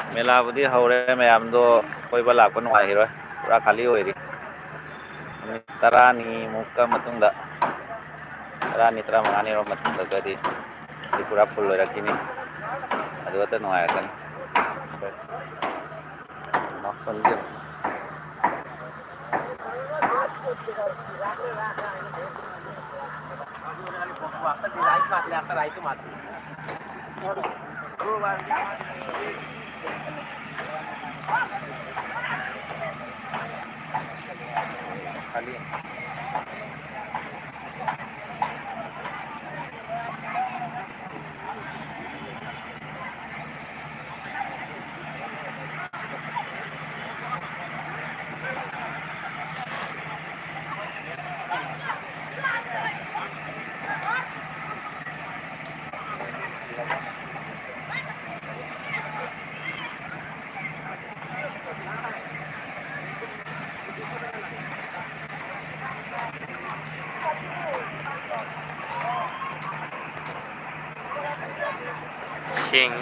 मेलाबुदी हौरे मैमदो कोइबा लाको नुवाहिरोय पूरा खाली होइरी तरानी मुक्का मतुंगदा तरानी तरा मंगानी रो मतुंगदा पूरा फुल होइरकिनी अदुगता नुवायकनी नक्सलदी खाली King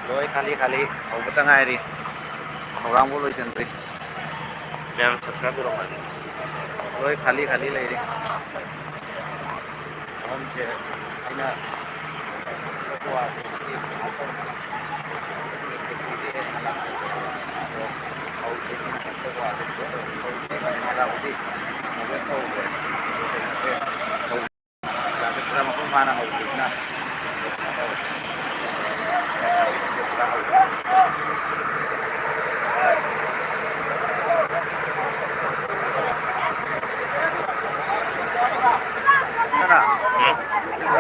लोई खाली खाली हौबता ngairi हौरांगबो लोइसनद्रि मैम सब्सक्राइब करो माने लोई खाली खाली लेरी हमसे इना कुआ mana hậu na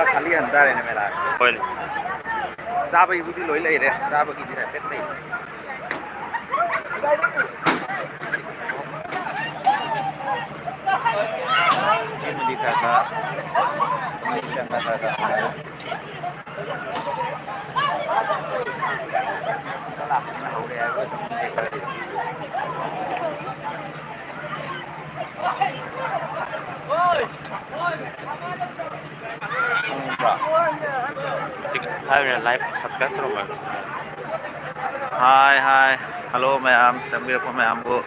खाली अंदर है मेरा चाबी बुद्धि लोई ले रे चाबी की दिना पेट नहीं सिम दिखा था चंगा था हो रहा है वो लाइव सब्सक्राइब करो ma'am hi hi hello ma'am चंबीरपुर मैम को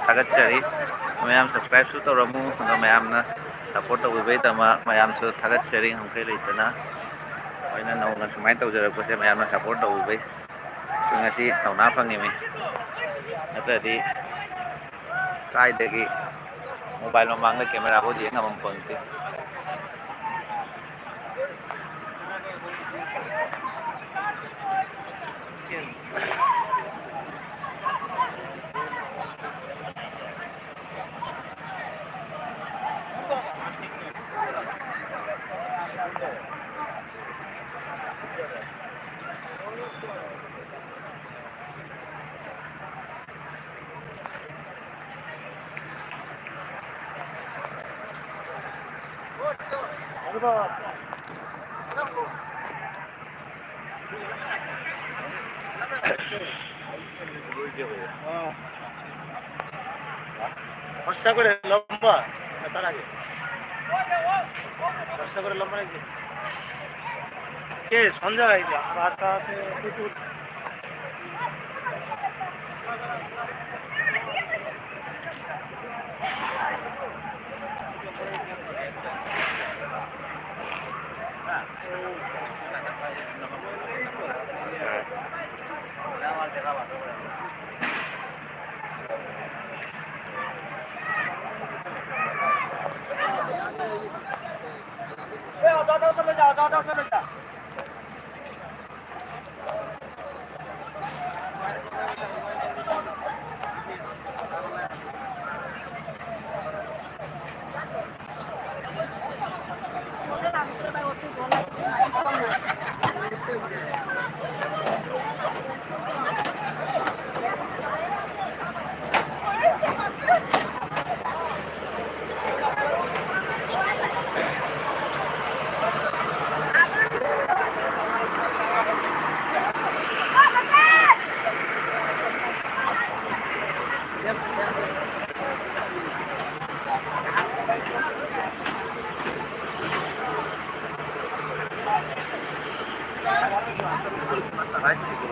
थागत चरी मैम सब्सक्राइब सु तौरमु मैम ना सपोर्ट तौबे तमा मैम सु थागत चरी हमखे लेतना ओइना नौना सुमाय तौजरपसे मैम ना सपोर्ट तौबे सुंगसी तौना फंगिमी नत्रदि कायदगी मोबाइल ममांग कैमरा को जेंग हम पंक्ति वर्षा করে লম্বা তার আগে वर्षा করে লম্বা নাকি কে সঞ্জয় বার্তা আছে কুকুর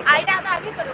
आईला आता आम्ही करू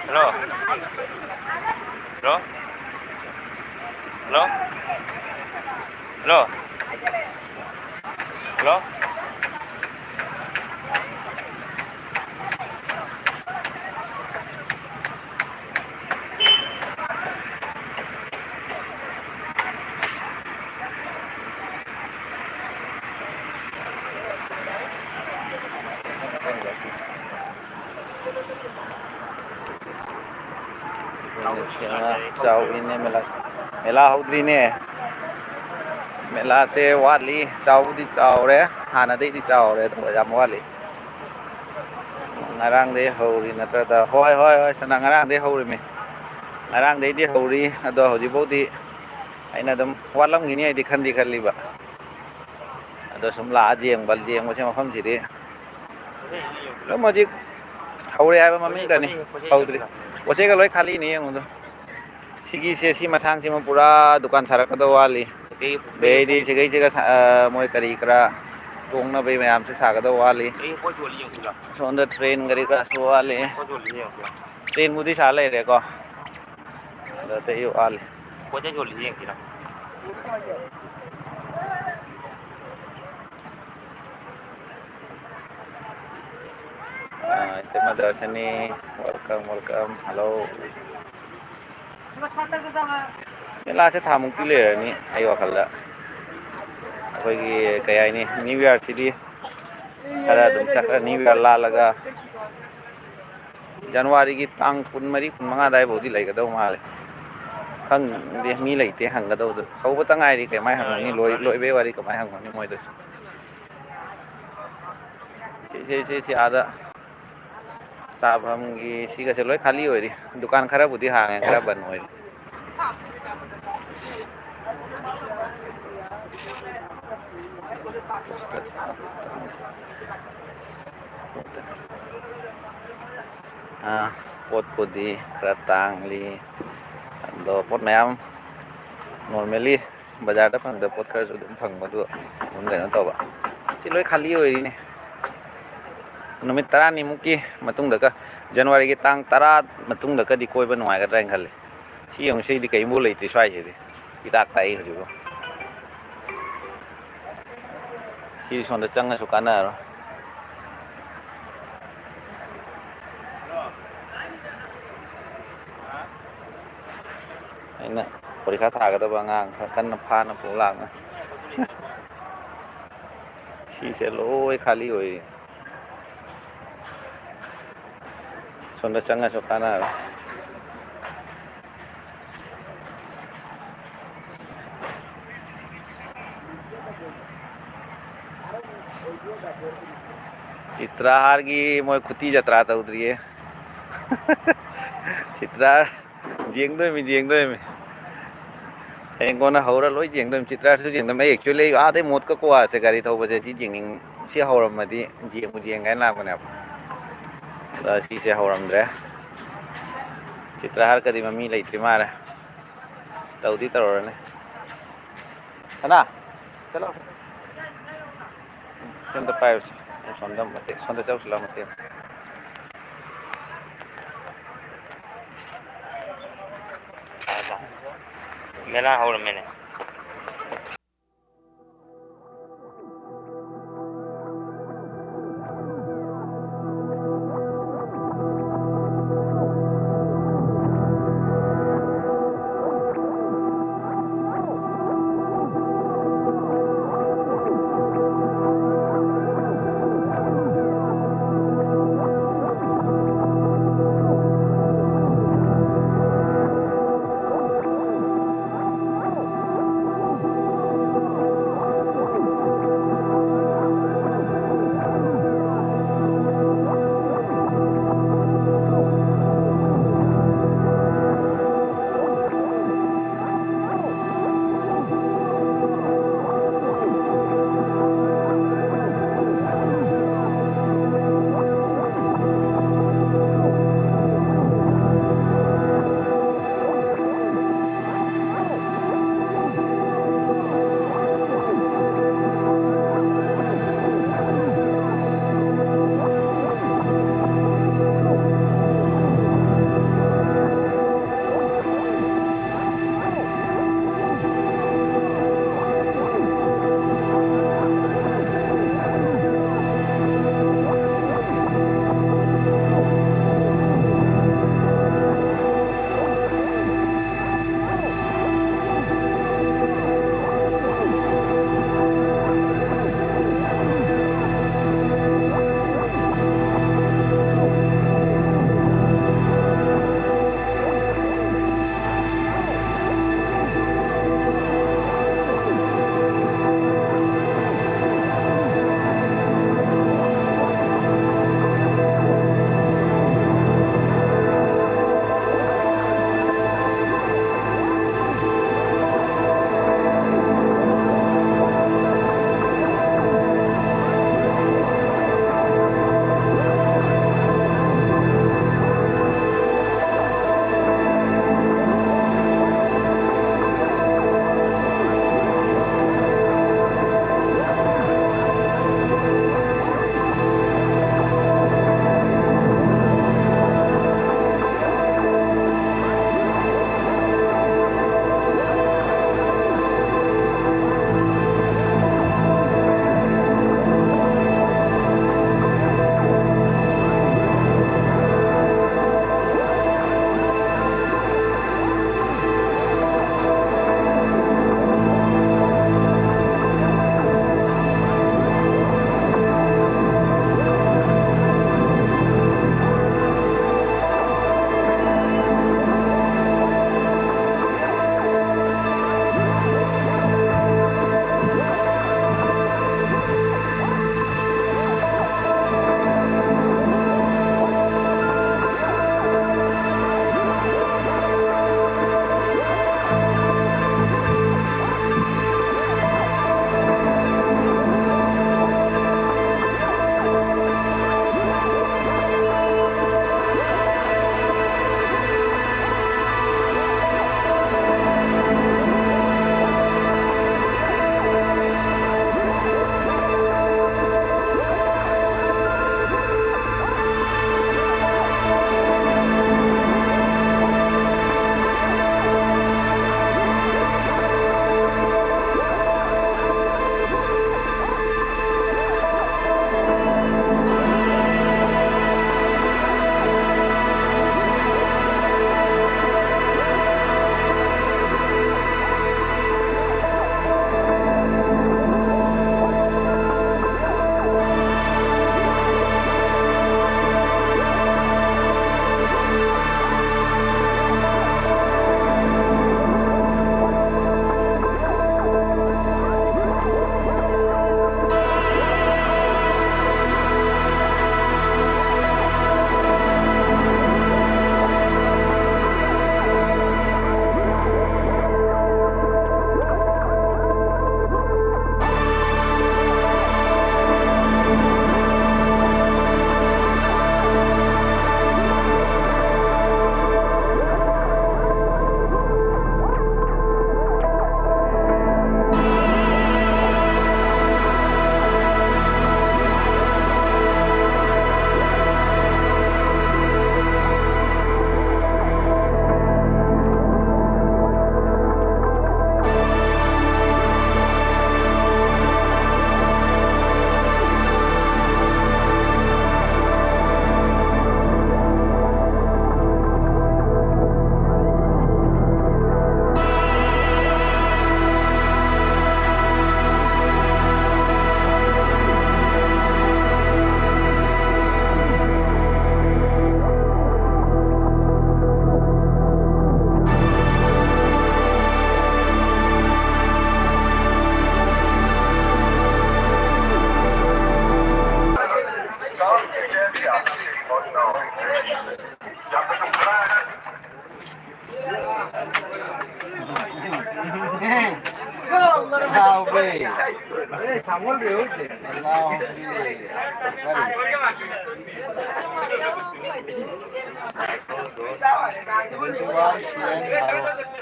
Hello. Hello. Hello. Hello. Hello. Chào in mela mela hậu nè mela se wali chào đi chào đấy hana đi chào đấy thôi jam wali ngarang deh hậu đi nè tao hoi hoi sana ngarang deh hậu đi mi ngarang deh đi hậu đi ado hậu đi bố đi anh là đâm walam gini đi khăn liba ado sum la jieng bal jieng macam apa sih dia lo mau di hậu đi apa mami kan nih hậu đi Wace kalau kali ini yang untuk sigi sesi masang sih pura dukan sarak atau wali be di segai sega mau kari kera tung na be mayam se saga atau wali so under train kari kera so wali train mudi sale re ko ada te yu wali ควรจะโยนหรือยังทีละ Tema Darshani, welcome, hello. Nila se thamung ti le ni ayo khalla. Koi gi kaya ni New Year city. Khara dum chakra New Year la laga. January gi tang kun mari kun manga dai bodi lai ga do ma le. Khang de mi lai te hang ga do. Khau ba tangai ri kai mai hang ni loi be wari ka mai hang ni moi da. Si ada Sabam gi si ka se loi khali hoi ri. Dukan khara budi hang khara ban hoi. Pot pudi keratang li do pot mayam normally bazar da phang da pot khar su dum phang ma du mun ga na to ba si loi khali hoi ni numit tara ni muki matung da ka January gi tang tara matung da ka di koi ba nuai ga rang khale si yong sei di kai mu lei ti swai di itak tai hu ju si son da chang su kana ro ai na porikha tha ga da ba ngang kan na pha na pu lang na si se loi khali hoi son da chang su kana ro चित्राहार की मोय खुती जत्रा था उधरी है चित्राहार जिंग दो में एंग कोना हौरा लोई जिंग दो चित्राहार सु जिंग दो मैं एक्चुअली आधे मोत का को आसे गाड़ी था बजे सी जिंगिंग सी हौरा मदी जिंग गए ना बने अब सी से हौरम द्रे चित्राहार कदी मम्मी लेत्री मारे तौदी तरोर ने है ना चलो चंद पाइप Sondam mate, sonda jauh selamat ya. Mena haul mene.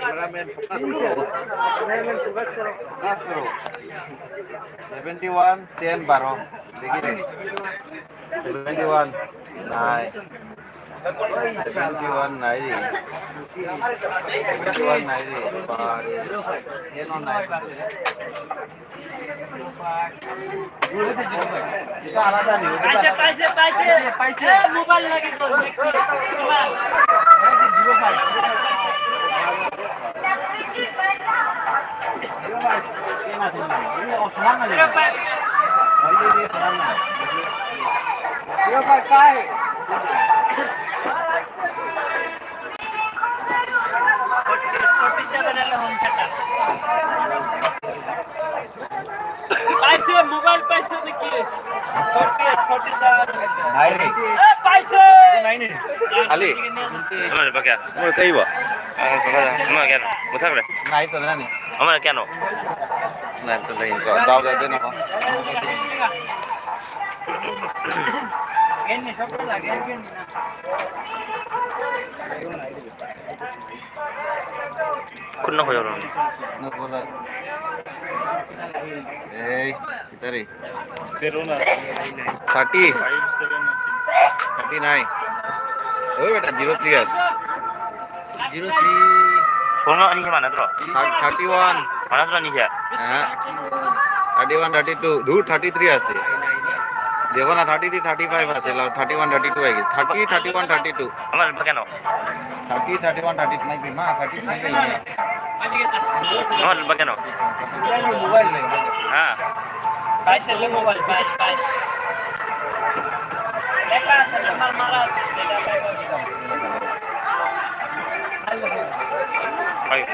Cameraman focus करो 71 10 12 देखिए 71 9 71 9 71 पैसे मोबाइल लगे तो पैसे मोबाइल पैसे देखिए 47 पैसे खाली Hãy subscribe cho mua cây bỏ kênh Ghiền Mì Gõ để không bỏ lỡ này tuần này này tuần này có đau ra thế nào gain सब लगे gain Kun na ko yun. nó có lại ê kita đi 30 39 ơi बेटा 03 Soalnya ini mana tuh? 31 Mana tuh nih ya? 31 32 दूर 33 আছে देखो ना 33 35 আছে 31 32 आएगी 30 31 32 Amal pakai no? 30 31 32 नहीं बीमा 30 नहीं है Amal pakai no? मोबाइल ले हाँ. पैसे ले मोबाइल पैसे लेका से मारा Ayo.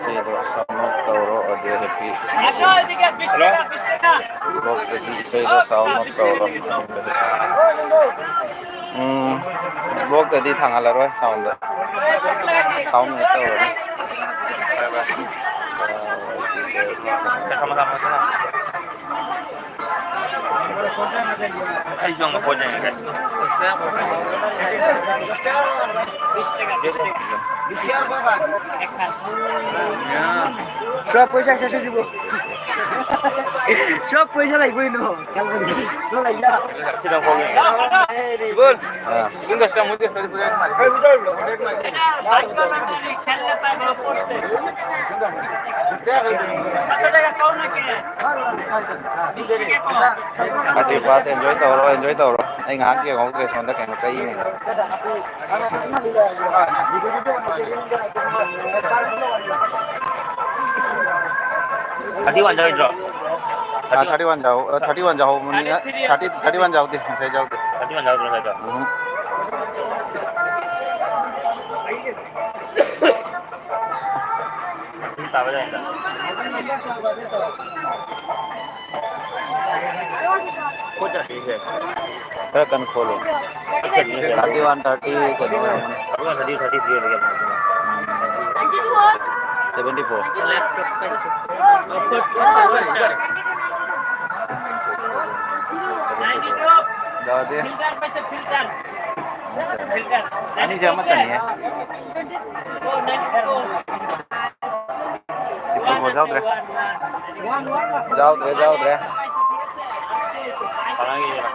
Zero sama Toro ada happy अच्छा देखिए 20 टका blog jadi zero sama Toro blog tadi tanggal berapa sound sound itu Sama-sama sana. Ayo jangan pojok ya. 20 সব পয়সা শেষ হয়ে যাব সব পয়সা লাগবে না কাল করে তো লাইলা Sudah pojok. bun bun dah sudah muncul dari bulan kemarin hey betul খেললে পাইলো পড়ছে কত টাকা কও না কে 30 fast enjoy Toro anh ngán kia có cái son đã kèm một cây này Tadi wajar itu. 31 jauh mình 31 jauh đi mình sẽ jauh đi Tadi wajar terus aja. Kita apa ya? Pojok sih. Saya akan follow 31 30 ke Aku kan tadi 33 lagi. 74 laptop পাইছো jauh deh filter পাইছে filter filter ini siapa tadi ya ও 94 itu mau jauh deh Parang ini lah.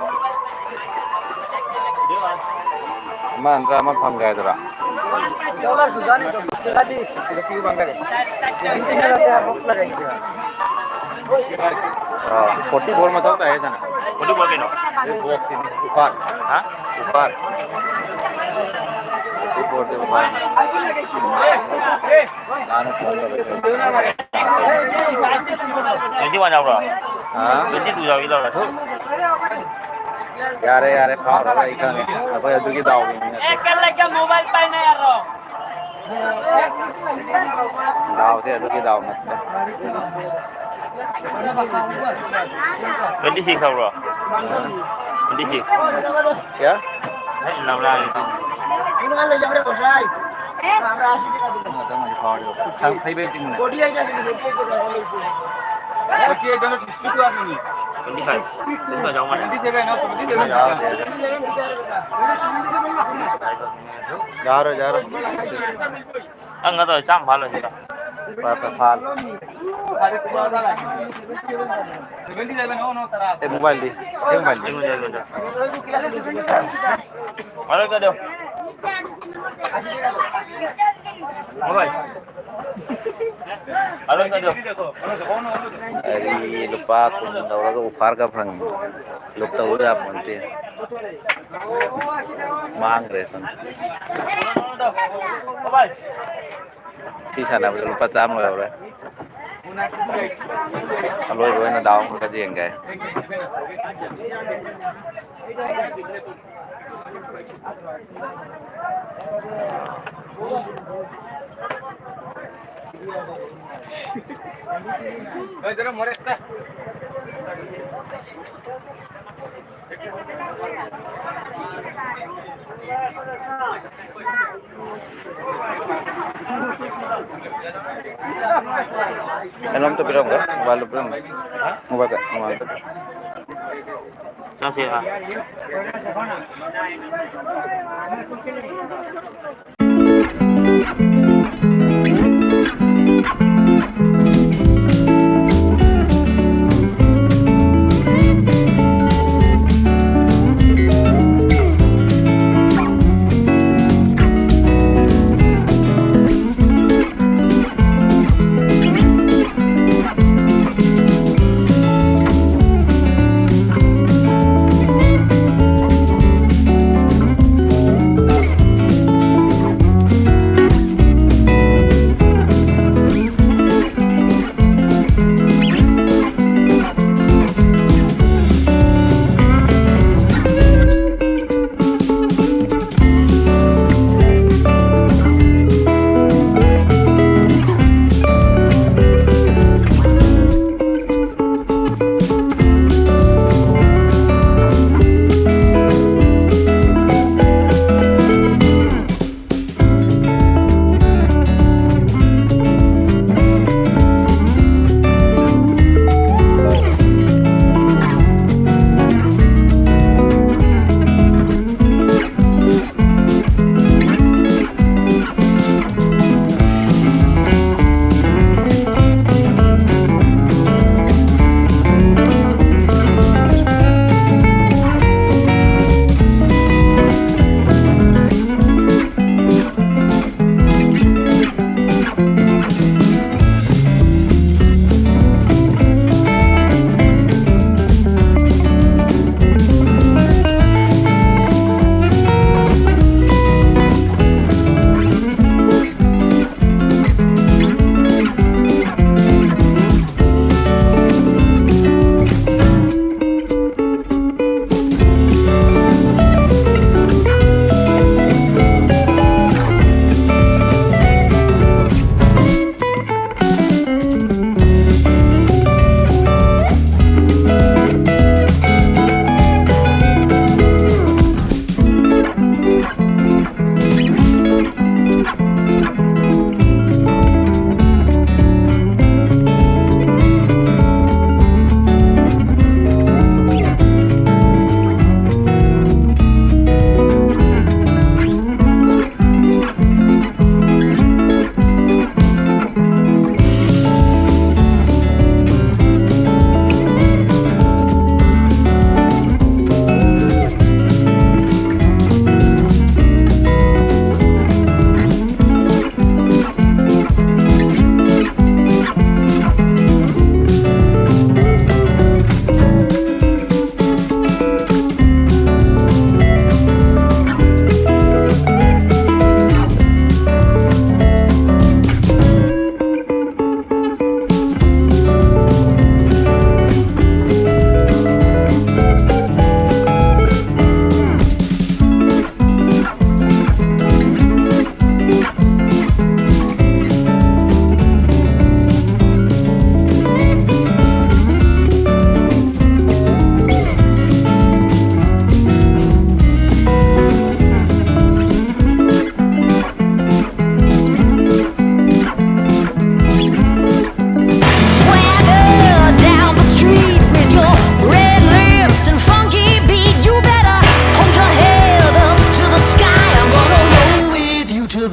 man drama phang gaya dora dollar সুজানি তো টাকা দি বেশি বাঙালি বেশি টাকাতে box লাগাইছে 44 में चलता है ना Udah boleh no? box ini ऊपर Hah? ऊपर ऊपर से ऊपर लानो फोन Jadi wajar bro. हाँ Jadi tu jauh itu lah. यारे पास वाला इधर है अब ये दुखी दाव এক লাগে মোবাইল পাই না আর दाव से दुखी दाव मत 26 bro. 26. क्या Hey, 6 lang itu. Ini kan lagi berapa size? তোমার খাওয়া দাওয়া খাইবে তিন না 48 জনের 62 আসেনি 25 তুমি যাও মানে 27 না 77 যারো যারো আঙ্গা তো চাম ভালো সেটা পাপা ফাল আরে কুবা দালা 77 নো তারা আছে এই মোবাইল দি এই মোবাইল এগুলো যাও ভালো করে দাও মোবাইল ভালো করে দাও Ari lupa aku ndaw ko upar ka prang lup ta uda monte mang reson mobile si sana lupa cham rồi rồi lôi rồi nó đau cái gì cái ওই ধরো মরে একটা Enom to pirong ka mobile pirong mobile ka mobile চাম সিয়া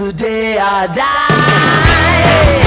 the day I die.